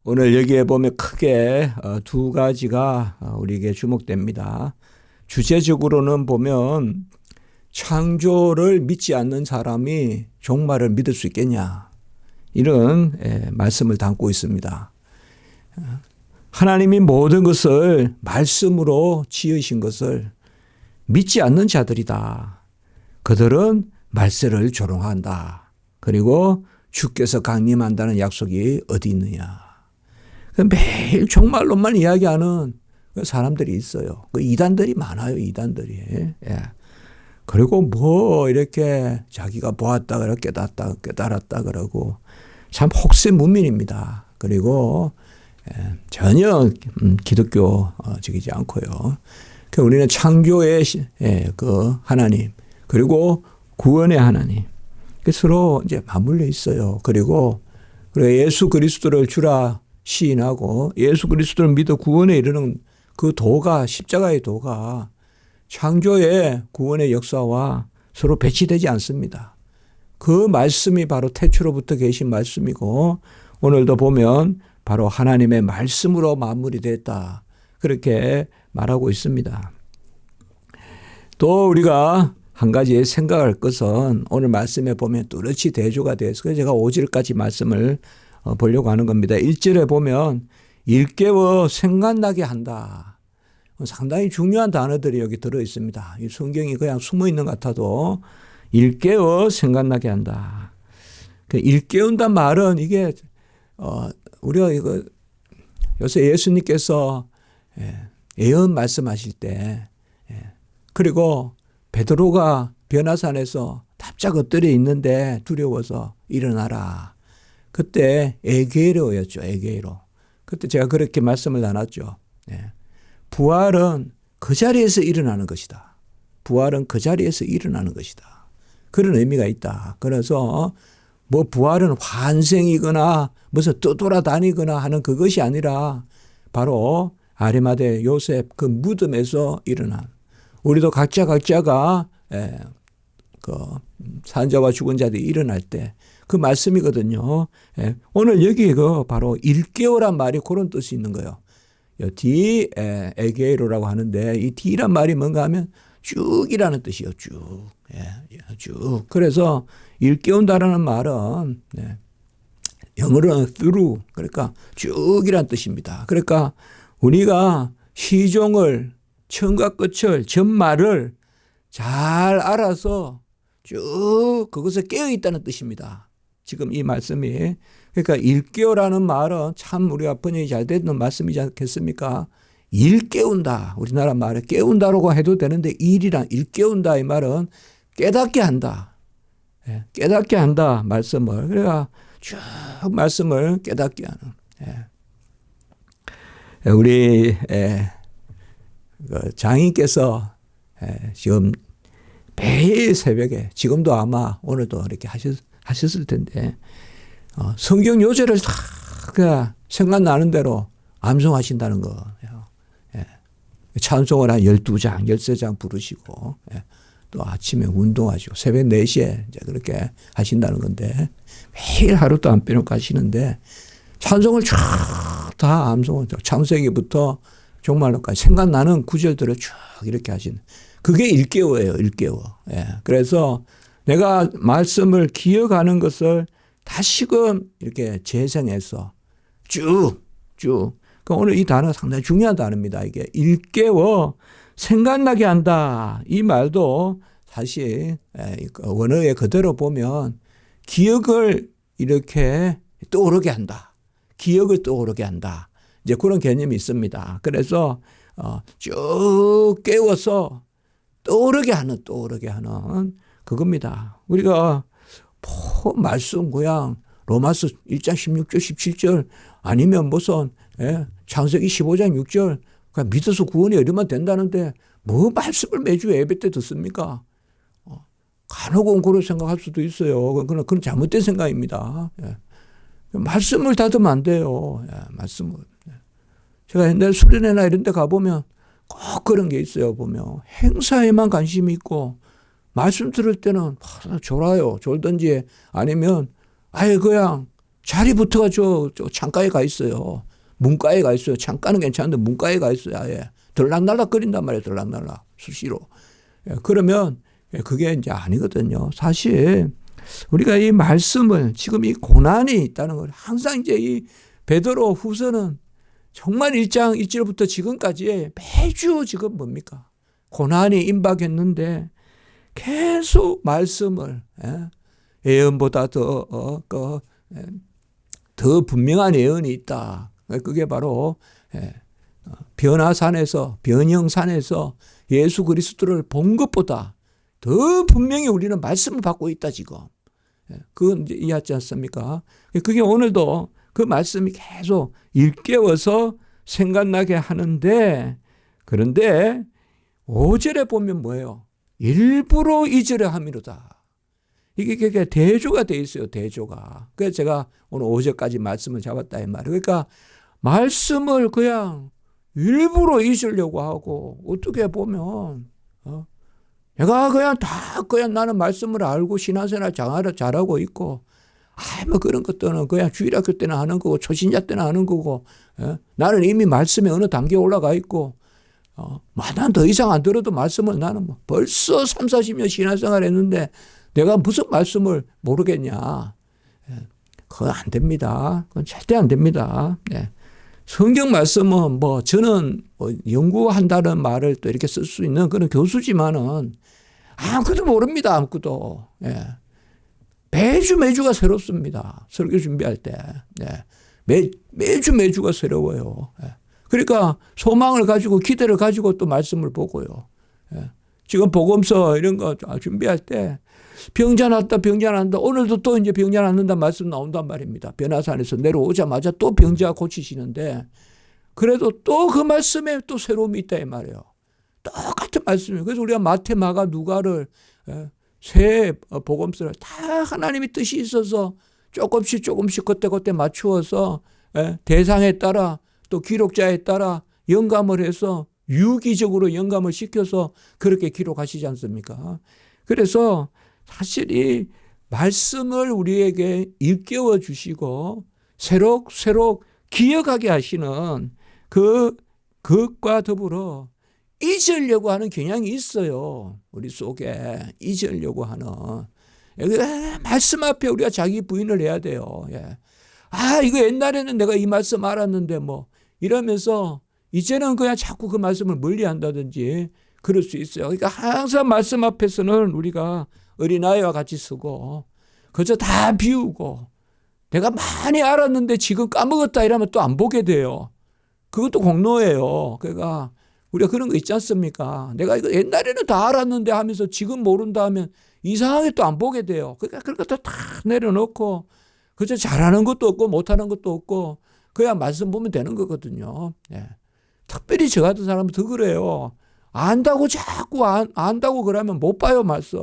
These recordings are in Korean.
오늘 여기에 보면 크게 두 가지가 우리에게 주목됩니다. 주제적으로는 보면 창조를 믿지 않는 사람이 종말을 믿을 수 있겠냐, 이런 말씀을 담고 있습니다. 하나님이 모든 것을 말씀으로 지으신 것을 믿지 않는 자들이다. 그들은 말세를 조롱한다. 그리고 주께서 강림한다는 약속이 어디 있느냐. 매일 종말론만 이야기하는 사람들이 있어요. 그 이단들이 많아요. 이단들이. 예. 그리고 뭐 이렇게 자기가 보았다 그러 깨달았다 그러고 참 혹세무민입니다. 그리고 전혀 기독교적이지 않고요. 우리는 창조의 그 하나님, 그리고 구원의 하나님, 서로 이제 맞물려 있어요. 그리고 예수 그리스도를 주라 시인하고 예수 그리스도를 믿어 구원에 이르는 그 도가, 십자가의 도가 창조의 구원의 역사와 서로 배치되지 않습니다. 그 말씀이 바로 태초로부터 계신 말씀이고, 오늘도 보면 바로 하나님의 말씀으로 마무리 됐다, 그렇게 말하고 있습니다. 또 우리가 한 가지 생각할 것은 오늘 말씀에 보면 뚜렷이 대조가 돼서 제가 5절까지 말씀을 보려고 하는 겁니다. 1절에 보면 일깨워 생각나게 한다. 상당히 중요한 단어들이 여기 들어 있습니다. 이 성경이 그냥 숨어 있는 것 같아도 일깨워 생각나게 한다. 일깨운단 말은 이게 우리가 이거 요새 예수님께서 예언 말씀하실 때, 그리고 베드로가 변화산에서 납작 엎드려 있는데 두려워서 일어나라. 그때 에게이로였죠. 에게이로. 그때 제가 그렇게 말씀을 나눴죠. 부활은 그 자리에서 일어나는 것이다. 부활은 그 자리에서 일어나는 것이다. 그런 의미가 있다. 그래서 뭐 부활은 환생이거나 무슨 떠돌아다니거나 하는 그것이 아니라 바로 아리마대 요셉 그 무덤에서 일어난, 우리도 각자가 그 산자와 죽은 자들이 일어날 때 그 말씀이거든요. 오늘 여기 그 바로 일깨워란 말이 그런 뜻이 있는 거예요. 디 에게이로라고 하는데 이 디란 말이 뭔가 하면 쭉이라는 뜻이에요. 쭉. 쭉. 그래서 일깨운다라는 말은 영어로는 through, 그러니까 쭉이라는 뜻입니다. 그러니까 우리가 시종을, 처음과 끝을, 전말을 잘 알아서 쭉 그것에 깨어 있다는 뜻입니다. 지금 이 말씀이. 그러니까 일깨워라는 말은 참 우리가 번역이 잘 되는 말씀이지 않겠습니까? 일깨운다. 우리나라 말에 깨운다라고 해도 되는데 일깨운다 이 말은 깨닫게 한다. 깨닫게 한다 말씀을. 그러니까 쭉 말씀을 깨닫게 하는. 우리 장인께서 지금 매일 새벽에, 지금도 아마 오늘도 이렇게 하셨을 텐데 성경 요절을 다 생각나는 대로 암송하신다는 거예요. 찬송을 한 12장, 13장 부르시고 또 아침에 운동하시고 새벽 4시에 이제 그렇게 하신다는 건데 매일 하루도 안 빼놓고 하시는데 찬송을 쫙 다 암송을, 창세기부터 종말로까지 생각나는 구절들을 쭉 이렇게 하시는, 그게 일깨워예요. 일깨워. 그래서 내가 말씀을 기억하는 것을 다시금 이렇게 재생해서 쭉. 그러니까 오늘 이 단어가 상당히 중요한 단어입니다. 이게 일깨워 생각나게 한다. 이 말도 사실 원어에 그대로 보면 기억을 이렇게 떠오르게 한다. 기억을 떠오르게 한다. 이제 그런 개념이 있습니다. 그래서 쭉 깨워서 떠오르게 하는 그겁니다. 우리가 말씀 그냥 로마서 1장 16절 17절 아니면 무슨 창세기 15장 6절 그냥 믿어서 구원이 이르면 된다는데 뭐 말씀을 매주 예배 때 듣습니까? 간혹은 그런 생각할 수도 있어요. 그건 잘못된 생각입니다. 말씀을 닫으면 안 돼요. 말씀을. 제가 옛날 수련회나 이런 데 가보면 꼭 그런 게 있어요. 보면 행사에만 관심이 있고 말씀 들을 때는 졸아요. 졸든지 아니면 아예 그냥 자리 붙어가 저 창가에 가 있어요. 문가에 가 있어요. 창가는 괜찮은데 문가에 가 있어요. 아예. 들락날락 거린단 말이에요. 들락날락. 수시로. 그러면 그게 이제 아니거든요. 사실 우리가 이 말씀을 지금 이 고난이 있다는 걸 항상 이제 이 베드로 후서는 정말 1장 1절부터 지금까지 매주 지금 뭡니까? 고난이 임박했는데 계속 말씀을 예언보다 더 분명한 예언이 있다. 그게 바로 변화산에서 변형산에서 예수 그리스도를 본 것보다 더 분명히 우리는 말씀을 받고 있다 지금. 그건 이제 이해하지 않습니까? 그게 오늘도 그 말씀이 계속 일깨워서 생각나게 하는데 그런데 5절에 보면 뭐예요? 일부러 2절에 함이로다. 이게 대조가 돼 있어요. 대조가. 그래서 제가 오늘 5절까지 말씀을 잡았다 이 말이에요. 그러니까 말씀을 그냥 일부러 잊으려고 하고 어떻게 보면 내가 그냥 나는 말씀을 알고 신앙생활 잘하고 있고 뭐 그런 것들은 그냥 주일학교 때는 하는 거고 초신자 때는 하는 거고 나는 이미 말씀에 어느 단계에 올라가 있고 난 더 이상 안 들어도 말씀을 나는 뭐 벌써 3, 40년 신앙생활 했는데 내가 무슨 말씀을 모르겠냐. 그건 안 됩니다. 그건 절대 안 됩니다. 성경 말씀은 뭐 저는 연구한다는 말을 또 이렇게 쓸 수 있는 그런 교수지만은 아무것도 모릅니다. 아무것도. 매주가 새롭습니다. 설교 준비할 때. 매주가 새로워요. 그러니까 소망을 가지고 기대를 가지고 또 말씀을 보고요. 지금 복음서 이런 거 준비할 때 병자 낫다 오늘도 또 이제 병자 낫는다 말씀 나온단 말입니다. 변화산에서 내려오자마자 또 병자 고치시는데 그래도 또 그 말씀에 또 새로움이 있다 이 말이에요. 똑같은 말씀이에요. 그래서 우리가 마태, 마가, 누가를 새 복음서를 다 하나님의 뜻이 있어서 조금씩 그때 맞추어서 대상에 따라 또 기록자에 따라 영감을 해서 유기적으로 영감을 시켜서 그렇게 기록하시지 않습니까? 그래서 사실 이 말씀을 우리에게 일깨워 주시고 새록 기억하게 하시는 그것과 더불어 잊으려고 하는 경향이 있어요. 우리 속에 잊으려고 하는. 말씀 앞에 우리가 자기 부인을 해야 돼요. 이거 옛날에는 내가 이 말씀 알았는데 뭐 이러면서 이제는 그냥 자꾸 그 말씀을 멀리한다든지 그럴 수 있어요. 그러니까 항상 말씀 앞에서는 우리가 어린아이와 같이 서고 그저 다 비우고 내가 많이 알았는데 지금 까먹었다 이러면 또 안 보게 돼요. 그것도 공로예요. 그러니까 우리가 그런 거 있지 않습니까? 내가 이거 옛날에는 다 알았는데 하면서 지금 모른다 하면 이상하게 또 안 보게 돼요. 그러니까 그런 것도 다 내려놓고 그저 잘하는 것도 없고 못하는 것도 없고 그냥 말씀 보면 되는 거거든요. 특별히 저 같은 사람은 더 그래요. 안다고 자꾸 안다고 그러면 못 봐요 말씀.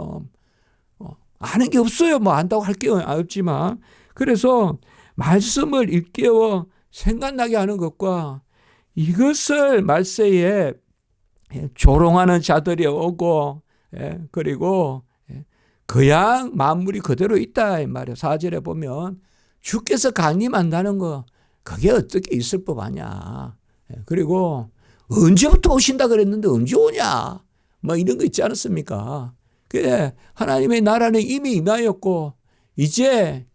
아는 게 없어요. 뭐 안다고 할 게 없지만 그래서 말씀을 일깨워 생각나게 하는 것과 이것을 말세에 조롱하는 자들이 오고 그리고 그냥 만물이 그대로 있다 이 말이에요. 4절에 보면 주께서 강림한다는 거 그게 어떻게 있을 법하냐. 그리고 언제부터 오신다 그랬는데 언제 오냐. 뭐 이런 거 있지 않았습니까? 그래 하나님의 나라는 이미 임하였고 이제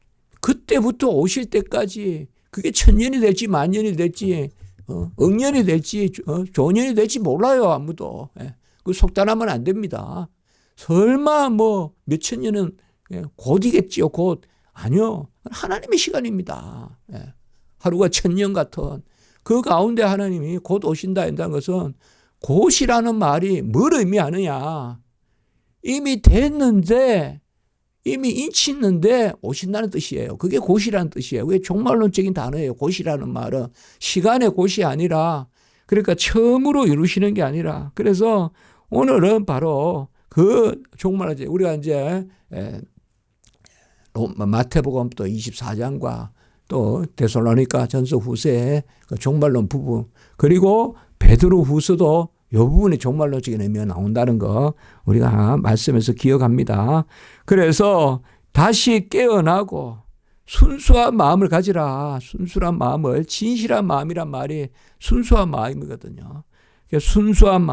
그때부터 오실 때까지 그게 1000년이 될지 만년이 될지 억년이 될지 조년이 될지 몰라요 아무도. 그 속단하면 안 됩니다. 설마 뭐 몇천 년은 곧이겠지요. 곧 아니요. 하나님의 시간입니다. 하루가 1000년 같은 그 가운데 하나님이 곧 오신다 한다는 것은 곧이라는 말이 뭘 의미하느냐. 이미 됐는데 이미 인치 있는데 오신다는 뜻이에요. 그게 곧이라는 뜻이에요. 그게 종말론적인 단어예요. 곧이라는 말은 시간의 곧이 아니라 그러니까 처음으로 이루시는 게 아니라 그래서 오늘은 바로 그 종말론 우리가 이제 마태복음 또 24장과 또 데살로니가 전서 후서의 그 종말론 부분 그리고 베드로 후서도 이 부분에 종말론적인 의미가 나온다는 거 우리가 말씀에서 기억합니다. 그래서 다시 깨어나고 순수한 마음을 가지라. 순수한 마음을, 진실한 마음이란 말이 순수한 마음이거든요. 순수한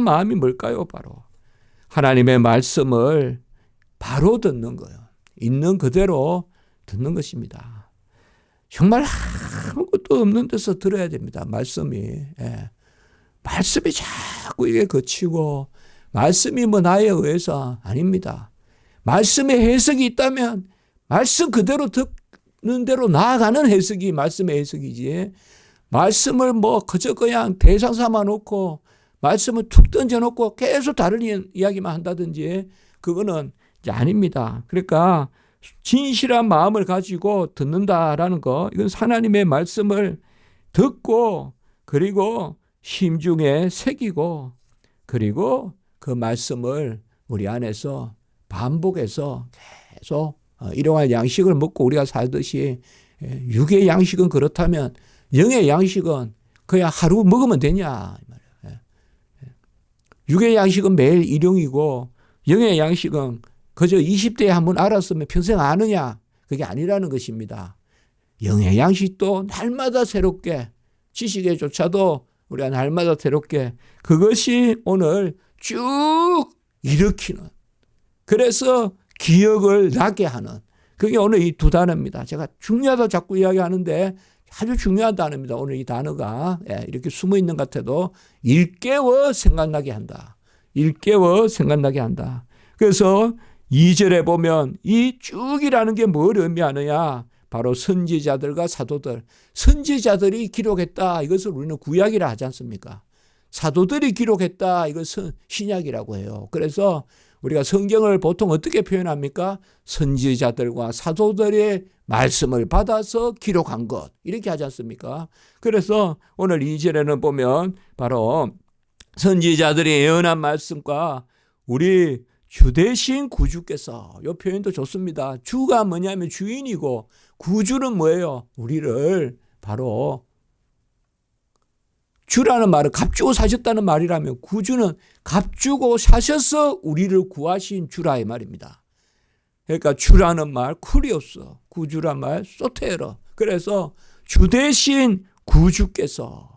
마음이 뭘까요? 바로 하나님의 말씀을 바로 듣는 거예요. 있는 그대로 듣는 것입니다. 정말 아무것도 없는 데서 들어야 됩니다. 말씀이. 예. 말씀이 자꾸 이게 거치고, 말씀이 뭐 나에 의해서 아닙니다. 말씀의 해석이 있다면 말씀 그대로 듣는 대로 나아가는 해석이 말씀의 해석이지, 말씀을 뭐 그저 그냥 대상 삼아 놓고 말씀을 툭 던져 놓고 계속 다른 이야기만 한다든지, 그거는 이제 아닙니다. 그러니까 진실한 마음을 가지고 듣는다라는 거, 이건 하나님의 말씀을 듣고 그리고 심중에 새기고, 그리고 그 말씀을 우리 안에서 반복해서 계속 일용할 양식을 먹고 우리가 살듯이, 육의 양식은 그렇다면 영의 양식은 그냥 하루 먹으면 되냐. 육의 양식은 매일 일용이고 영의 양식은 그저 20대에 한번 알았으면 평생 아느냐. 그게 아니라는 것입니다. 영의 양식도 날마다 새롭게, 지식에조차도 우리가 날마다 새롭게, 그것이 오늘 쭉 일으키는, 그래서 기억을 나게 하는, 그게 오늘 이 두 단어입니다. 제가 중요하다 자꾸 이야기하는데 아주 중요한 단어입니다. 오늘 이 단어가 이렇게 숨어 있는 것 같아도 일깨워 생각나게 한다. 일깨워 생각나게 한다. 그래서 2절에 보면 이 쭉이라는 게 뭘 의미하느냐. 바로 선지자들과 사도들, 선지자들이 기록했다. 이것을 우리는 구약이라 하지 않습니까? 사도들이 기록했다. 이것은 신약이라고 해요. 그래서 우리가 성경을 보통 어떻게 표현합니까? 선지자들과 사도들의 말씀을 받아서 기록한 것, 이렇게 하지 않습니까? 그래서 오늘 2절에는 보면 바로 선지자들이 예언한 말씀과 우리 주 대신 구주께서, 이 표현도 좋습니다. 주가 뭐냐면 주인이고, 구주는 뭐예요? 우리를, 바로 주라는 말은 값주고 사셨다는 말이라면 구주는 값주고 사셔서 우리를 구하신 주라 이 말입니다. 그러니까 주라는 말 쿠리오스, 구주란 말 소테러. 그래서 주 대신 구주께서,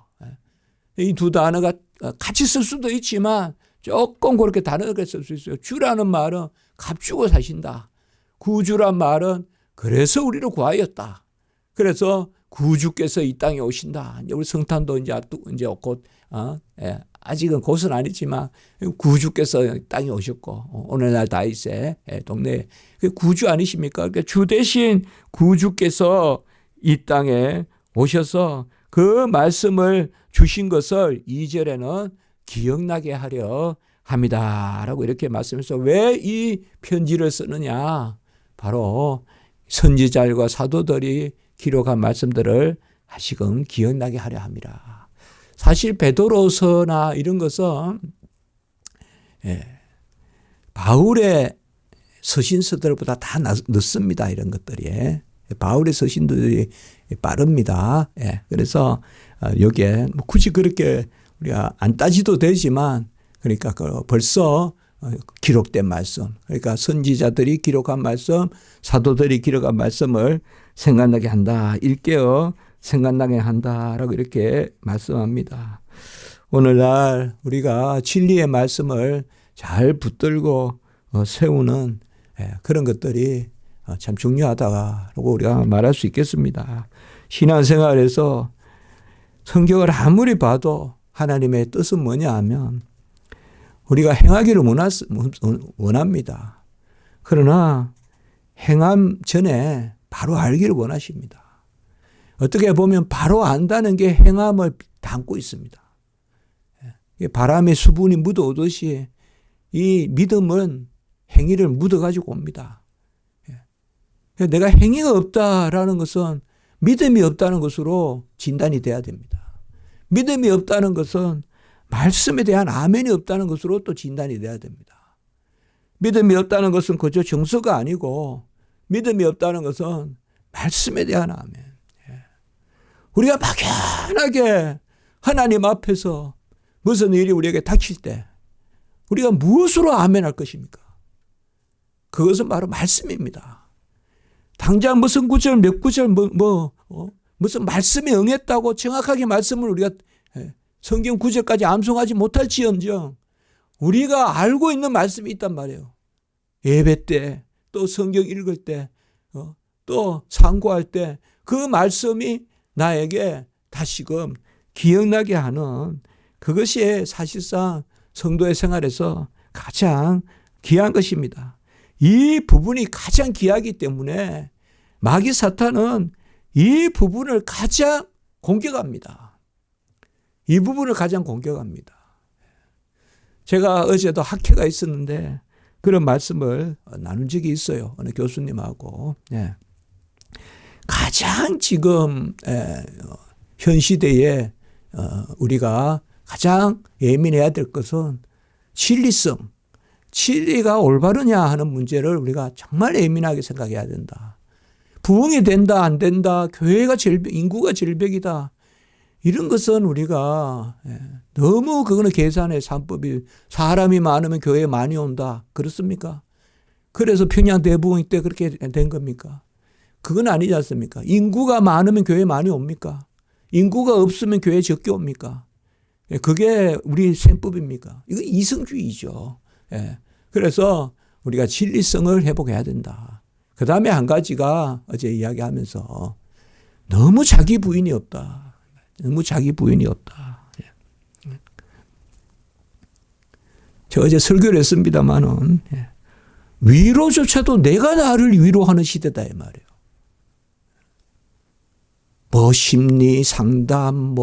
이 두 단어가 같이 쓸 수도 있지만 조금 그렇게 다르게 쓸 수 있어요. 주라는 말은 값주고 사신다. 구주란 말은 그래서 우리를 구하였다. 그래서 구주께서 이 땅에 오신다. 우리 성탄도 이제 곧, 아직은 곧은 아니지만 구주께서 땅에 오셨고, 오늘날 다윗의 동네에 구주 아니십니까? 그러니까 주 대신 구주께서 이 땅에 오셔서 그 말씀을 주신 것을 2절에는 기억나게 하려 합니다라고 이렇게 말씀해서, 왜 이 편지를 쓰느냐? 바로 선지자들과 사도들이 기록한 말씀들을 다시금 기억나게 하려 합니다. 사실 베드로서나 이런 것은 바울의 서신서들보다 다 늦습니다. 이런 것들이. 바울의 서신들이 빠릅니다. 그래서 여기에 굳이 그렇게 우리가 안 따지도 되지만, 그러니까 벌써 기록된 말씀, 그러니까 선지자들이 기록한 말씀, 사도들이 기록한 말씀을 생각나게 한다. 일깨어 생각나게 한다라고 이렇게 말씀합니다. 오늘날 우리가 진리의 말씀을 잘 붙들고 세우는 그런 것들이 참 중요하다고 우리가 말할 수 있겠습니다. 신앙생활에서 성경을 아무리 봐도 하나님의 뜻은 뭐냐 하면 우리가 행하기를 원합니다. 그러나 행함 전에 바로 알기를 원하십니다. 어떻게 보면 바로 안다는 게 행함을 담고 있습니다. 바람에 수분이 묻어오듯이 이 믿음은 행위를 묻어가지고 옵니다. 내가 행위가 없다라는 것은 믿음이 없다는 것으로 진단이 돼야 됩니다. 믿음이 없다는 것은 말씀에 대한 아멘이 없다는 것으로 또 진단이 돼야 됩니다. 믿음이 없다는 것은 그저 정서가 아니고, 믿음이 없다는 것은 말씀에 대한 아멘. 우리가 막연하게 하나님 앞에서 무슨 일이 우리에게 닥칠 때 우리가 무엇으로 아멘할 것입니까? 그것은 바로 말씀입니다. 당장 무슨 구절 몇 구절 무슨 말씀에 응했다고 정확하게 말씀을 우리가 성경 구절까지 암송하지 못할지언정 우리가 알고 있는 말씀이 있단 말이에요. 예배 때, 또 성경 읽을 때, 또 상고할 때 그 말씀이 나에게 다시금 기억나게 하는 그것이 사실상 성도의 생활에서 가장 귀한 것입니다. 이 부분이 가장 귀하기 때문에 마귀 사탄은 이 부분을 가장 공격합니다. 이 부분을 가장 공격합니다. 제가 어제도 학회가 있었는데 그런 말씀을 나눈 적이 있어요. 어느 교수님하고. 가장 지금 현 시대에 우리가 가장 예민해야 될 것은 진리성. 진리가 올바르냐 하는 문제를 우리가 정말 예민하게 생각해야 된다. 부흥이 된다 안 된다. 교회가 인구가 절벽이다. 이런 것은 우리가 너무 그거는 계산의 산법이 사람이 많으면 교회에 많이 온다. 그렇습니까? 그래서 평양 대부흥 때 그렇게 된 겁니까? 그건 아니지 않습니까? 인구가 많으면 교회에 많이 옵니까? 인구가 없으면 교회에 적게 옵니까? 그게 우리 셈법입니까? 이거 이성주의죠. 그래서 우리가 진리성을 회복해야 된다. 그 다음에 한 가지가 어제 이야기하면서 너무 자기 부인이 없다. 너무 자기 부인이 없다. 저 어제 설교를 했습니다마는 위로조차도 내가 나를 위로하는 시대다 이 말이에요. 심리 상담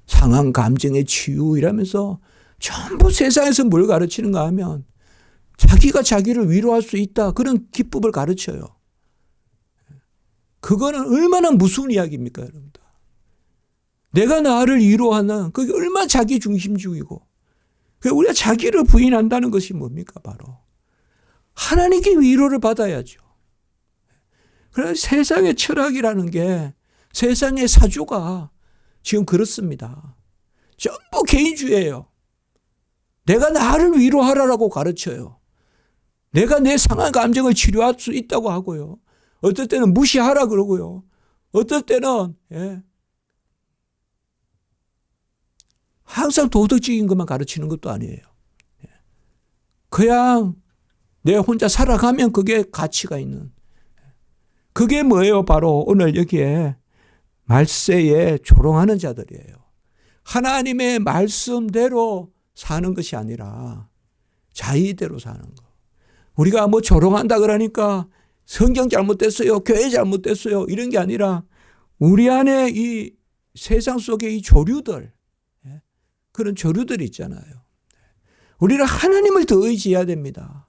상황 감정의 치유 이러면서 전부 세상에서 뭘 가르치는가 하면 자기가 자기를 위로할 수 있다. 그런 기법을 가르쳐요. 그거는 얼마나 무서운 이야기입니까, 여러분들. 내가 나를 위로하는 그게 얼마나 자기 중심주의고 우리가 자기를 부인한다는 것이 뭡니까? 바로 하나님께 위로를 받아야죠. 그래서 세상의 철학이라는 게 세상의 사조가 지금 그렇습니다. 전부 개인주의예요. 내가 나를 위로하라고 가르쳐요. 내가 내 상한 감정을 치료할 수 있다고 하고요. 어떨 때는 무시하라 그러고요. 어떨 때는 항상 도덕적인 것만 가르치는 것도 아니에요. 그냥 내가 혼자 살아가면 그게 가치가 있는. 그게 뭐예요? 바로 오늘 여기에 말세에 조롱하는 자들이에요. 하나님의 말씀대로 사는 것이 아니라 자의대로 사는 거. 우리가 조롱한다 그러니까 성경 잘못됐어요. 교회 잘못됐어요. 이런 게 아니라 우리 안에 이 세상 속의 이 조류들, 그런 조류들이 있잖아요. 우리는 하나님을 더 의지해야 됩니다.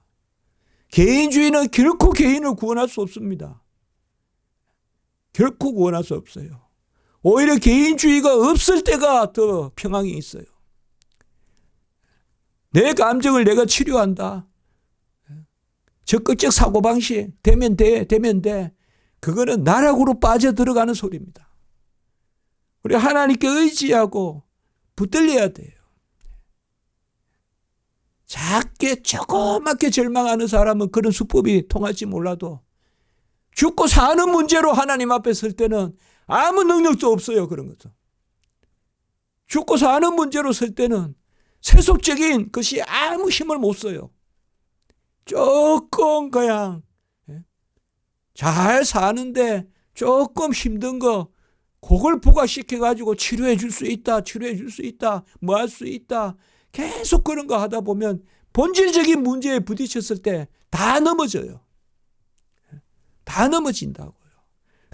개인주의는 결코 개인을 구원할 수 없습니다. 결코 구원할 수 없어요. 오히려 개인주의가 없을 때가 더 평안이 있어요. 내 감정을 내가 치료한다. 적극적 사고방식 되면 돼. 그거는 나락으로 빠져들어가는 소리입니다. 우리 하나님께 의지하고 붙들려야 돼요. 작게 조그맣게 절망하는 사람은 그런 수법이 통할지 몰라도 죽고 사는 문제로 하나님 앞에 설 때는 아무 능력도 없어요. 그런 것도. 죽고 사는 문제로 설 때는 세속적인 것이 아무 힘을 못 써요. 조금 그냥 잘 사는데 조금 힘든 거 그걸 부각시켜가지고 치료해 줄 수 있다. 뭐 할 수 있다. 계속 그런 거 하다 보면 본질적인 문제에 부딪혔을 때 다 넘어져요. 다 넘어진다고요.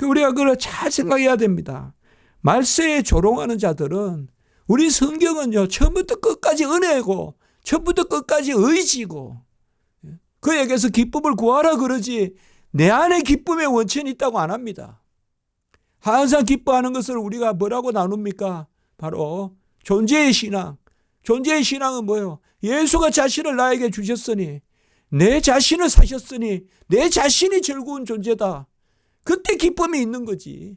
우리가 그걸 잘 생각해야 됩니다. 말세에 조롱하는 자들은 우리 성경은요, 처음부터 끝까지 은혜고, 처음부터 끝까지 의지고, 그에게서 기쁨을 구하라 그러지, 내 안에 기쁨의 원천이 있다고 안 합니다. 항상 기뻐하는 것을 우리가 뭐라고 나눕니까? 바로 존재의 신앙. 존재의 신앙은 뭐예요? 예수가 자신을 나에게 주셨으니, 내 자신을 사셨으니, 내 자신이 즐거운 존재다. 그때 기쁨이 있는 거지.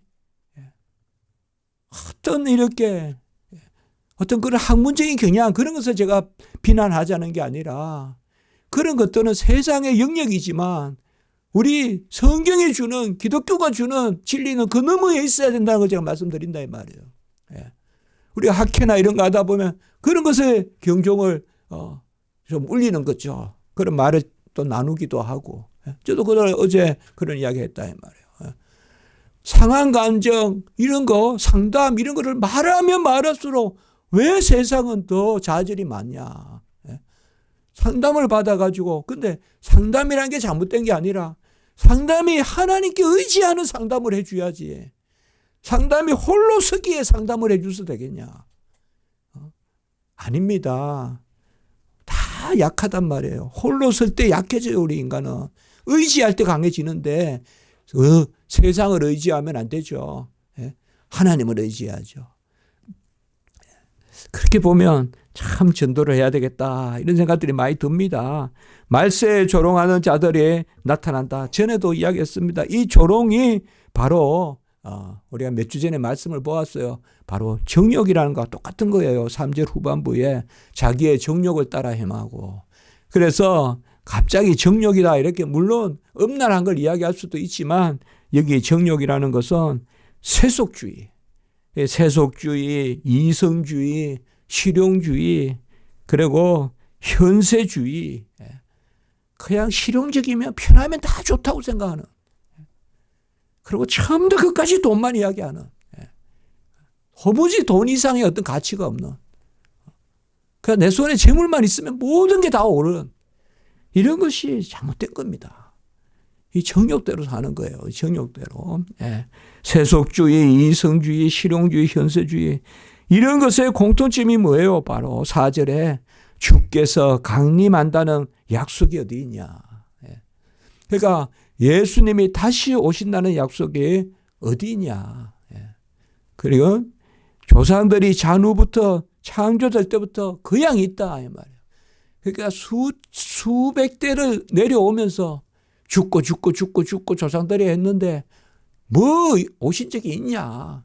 어떤 그런 학문적인 경향, 그런 것을 제가 비난하자는 게 아니라, 그런 것들은 세상의 영역이지만 우리 성경이 주는, 기독교가 주는 진리는 그 너머에 있어야 된다는 걸 제가 말씀드린다 이 말이에요. 예. 우리가 학회나 이런 거 하다 보면 그런 것에 경종을 좀 울리는 거죠. 그런 말을 또 나누기도 하고. 예. 저도 어제 그런 이야기 했다 이 말이에요. 예. 상한 감정 이런 거, 상담 이런 거를 말하면 말할수록 왜 세상은 더 좌절이 많냐. 예. 상담을 받아가지고, 근데 상담이란 게 잘못된 게 아니라 상담이 하나님께 의지하는 상담을 해줘야지. 상담이 홀로 서기에 상담을 해줘서 되겠냐. 아닙니다. 다 약하단 말이에요. 홀로 설 때 약해져요, 우리 인간은. 의지할 때 강해지는데 세상을 의지하면 안 되죠. 하나님을 의지해야죠. 그렇게 보면 참 전도를 해야 되겠다 이런 생각들이 많이 듭니다. 말세에 조롱하는 자들이 나타난다. 전에도 이야기했습니다. 이 조롱이 바로 우리가 몇 주 전에 말씀을 보았어요. 바로 정욕이라는 것과 똑같은 거예요. 3절 후반부에 자기의 정욕을 따라 행하고. 그래서 갑자기 정욕이다 이렇게 물론 음란한 걸 이야기할 수도 있지만 여기 정욕이라는 것은 세속주의, 이성주의, 실용주의, 그리고 현세주의, 그냥 실용적이면 편하면 다 좋다고 생각하는, 그리고 처음부터 끝까지 돈만 이야기하는, 도무지 돈 이상의 어떤 가치가 없는, 그냥 내 손에 재물만 있으면 모든 게 다 오르는 이런 것이 잘못된 겁니다. 이 정욕대로 사는 거예요. 정욕대로. 세속주의, 이성주의, 실용주의, 현세주의 이런 것의 공통점이 뭐예요? 바로 4절에 주께서 강림한다는 약속이 어디 있냐. 그러니까 예수님이 다시 오신다는 약속이 어디 있냐. 그리고 조상들이 잔후부터 창조될 때부터 그 양이 있다 이 말이에요. 그러니까 수백 대를 내려오면서 죽고 조상들이 했는데 뭐 오신 적이 있냐.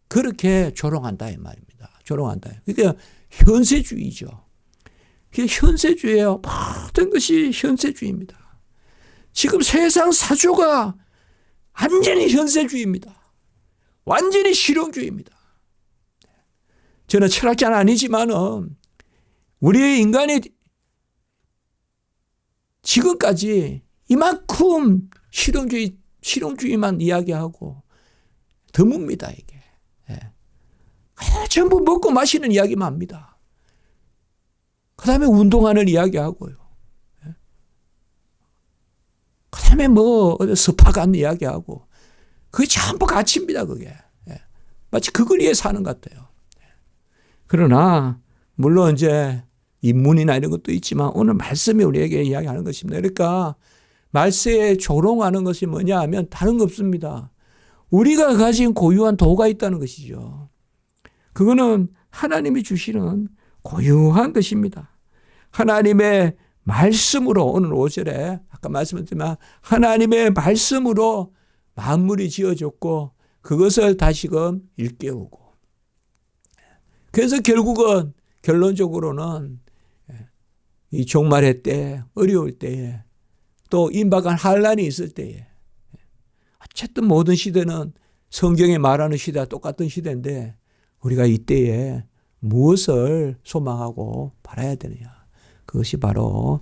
그렇게 조롱한다 이 말입니다. 조롱한다. 그러니까 현세주의죠. 현세주의예요. 모든 것이 현세주의입니다. 지금 세상 사조가 완전히 현세주의입니다. 완전히 실용주의입니다. 저는 철학자는 아니지만은 우리 인간이 지금까지 이만큼 실용주의만 이야기하고 드뭅니다, 이게. 전부 먹고 마시는 이야기만 합니다. 그 다음에 운동하는 이야기하고요. 그 다음에 스파 가는 이야기하고. 그게 전부 가치입니다, 그게. 마치 그걸 위해 사는 것 같아요. 그러나, 물론 이제 인문이나 이런 것도 있지만 오늘 말씀이 우리에게 이야기하는 것입니다. 그러니까 말세에 조롱하는 것이 뭐냐 하면 다른 거 없습니다. 우리가 가진 고유한 도가 있다는 것이죠. 그거는 하나님이 주시는 고유한 것입니다. 하나님의 말씀으로 오늘 5절에 아까 말씀드렸지만 하나님의 말씀으로 만물이 지어졌고 그것을 다시금 일깨우고 그래서 결론적으로는 이 종말의 때 어려울 때에 또 임박한 환란이 있을 때에 어쨌든 모든 시대는 성경에 말하는 시대와 똑같은 시대인데 우리가 이때에 무엇을 소망하고 바라야 되느냐. 그것이 바로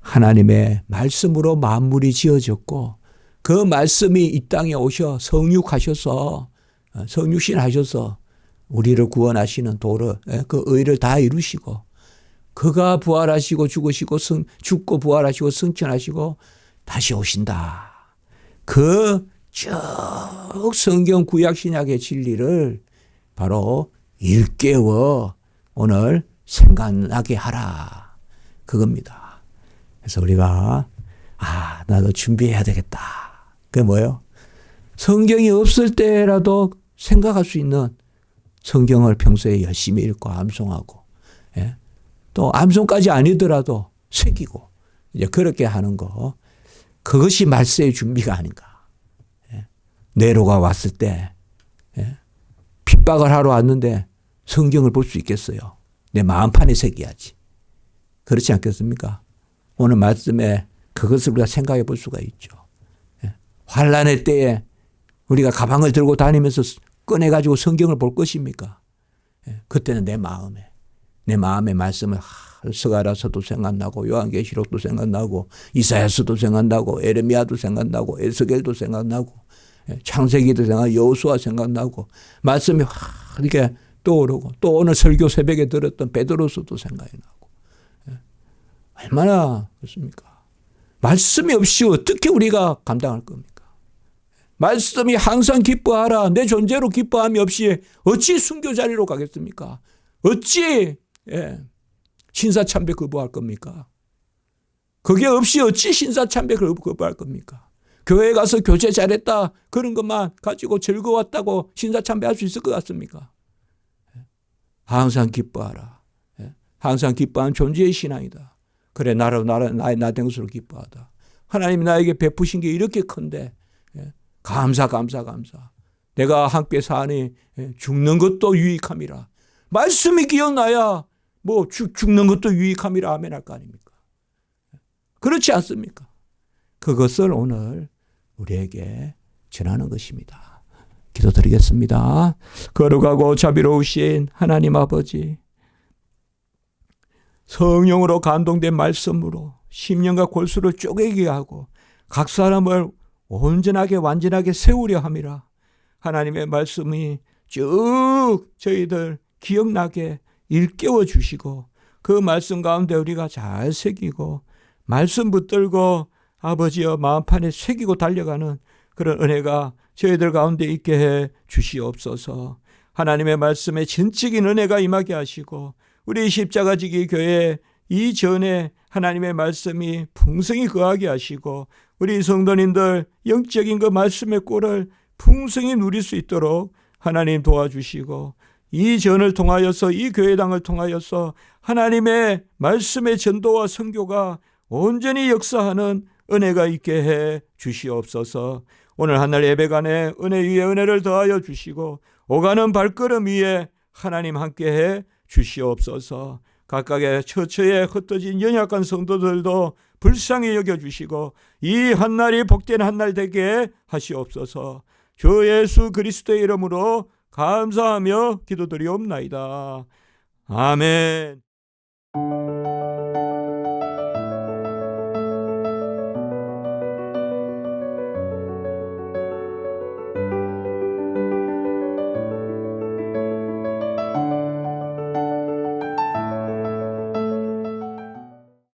하나님의 말씀으로 만물이 지어졌고 그 말씀이 이 땅에 오셔 성육신 하셔서 우리를 구원하시는 도를 그 의를 다 이루시고 그가 부활하시고 죽고 부활하시고 승천하시고 다시 오신다. 그 쭉 성경 구약 신약의 진리를 바로 일깨워 오늘 생각나게 하라. 그겁니다. 그래서 우리가 나도 준비해야 되겠다. 그게 뭐예요? 성경이 없을 때라도 생각할 수 있는 성경을 평소에 열심히 읽고 암송하고 또 암송까지 아니더라도 새기고 이제 그렇게 하는 거 그것이 말세의 준비가 아닌가. 네로가 왔을 때 핍박을 하러 왔는데 성경을 볼 수 있겠어요? 내 마음판에 새겨야지. 그렇지 않겠습니까? 오늘 말씀에 그것을 우리가 생각해 볼 수가 있죠. 환난의 때에 우리가 가방을 들고 다니면서 꺼내가지고 성경을 볼 것입니까? 그때는 내 마음의 말씀을 스가랴서도 생각나고 요한계시록도 생각나고 이사야서도 생각나고 에레미야도 생각나고 에스겔도 생각나고 창세기도 생각나고 여호수아 생각나고 말씀이 이렇게 떠오르고 또 오늘 설교 새벽에 들었던 베드로서도 생각이 나고 얼마나 그렇습니까? 말씀이 없이 어떻게 우리가 감당할 겁니까? 말씀이 항상 기뻐하라 내 존재로 기뻐함이 없이 어찌 순교 자리로 가겠습니까? 어찌 신사참배 거부할 겁니까? 그게 없이 어찌 신사참배 거부할 겁니까? 교회 가서 교제 잘했다 그런 것만 가지고 즐거웠다고 신사참배할 수 있을 것 같습니까? 항상 기뻐하라. 항상 기뻐하는 존재의 신앙이다. 그래 나 된 것으로 기뻐하다. 하나님이 나에게 베푸신 게 이렇게 큰데 감사. 내가 함께 사니 죽는 것도 유익함이라. 말씀이 기억나야 뭐 죽는 것도 유익함이라 아멘 할 거 아닙니까? 그렇지 않습니까? 그것을 오늘 우리에게 전하는 것입니다. 기도드리겠습니다. 거룩하고 자비로우신 하나님 아버지, 성령으로 감동된 말씀으로 심령과 골수를 쪼개게 하고 각 사람을 온전하게 완전하게 세우려 함이라. 하나님의 말씀이 쭉 저희들 기억나게 일깨워 주시고 그 말씀 가운데 우리가 잘 새기고 말씀 붙들고 아버지여 마음판에 새기고 달려가는 그런 은혜가 저희들 가운데 있게 해 주시옵소서. 하나님의 말씀에 진적인 은혜가 임하게 하시고 우리 십자가지기 교회 이전에 하나님의 말씀이 풍성히 거하게 하시고 우리 성도님들 영적인 그 말씀의 꼴을 풍성히 누릴 수 있도록 하나님 도와주시고 이 전을 통하여서 이 교회당을 통하여서 하나님의 말씀의 전도와 선교가 온전히 역사하는 은혜가 있게 해 주시옵소서. 오늘 하늘 예배간에 은혜 위에 은혜를 더하여 주시고 오가는 발걸음 위에 하나님 함께해 주시옵소서. 각각의 처처에 흩어진 연약한 성도들도 불쌍히 여겨주시고 이 한날이 복된 한날 되게 하시옵소서. 주 예수 그리스도의 이름으로 감사하며 기도드리옵나이다. 아멘.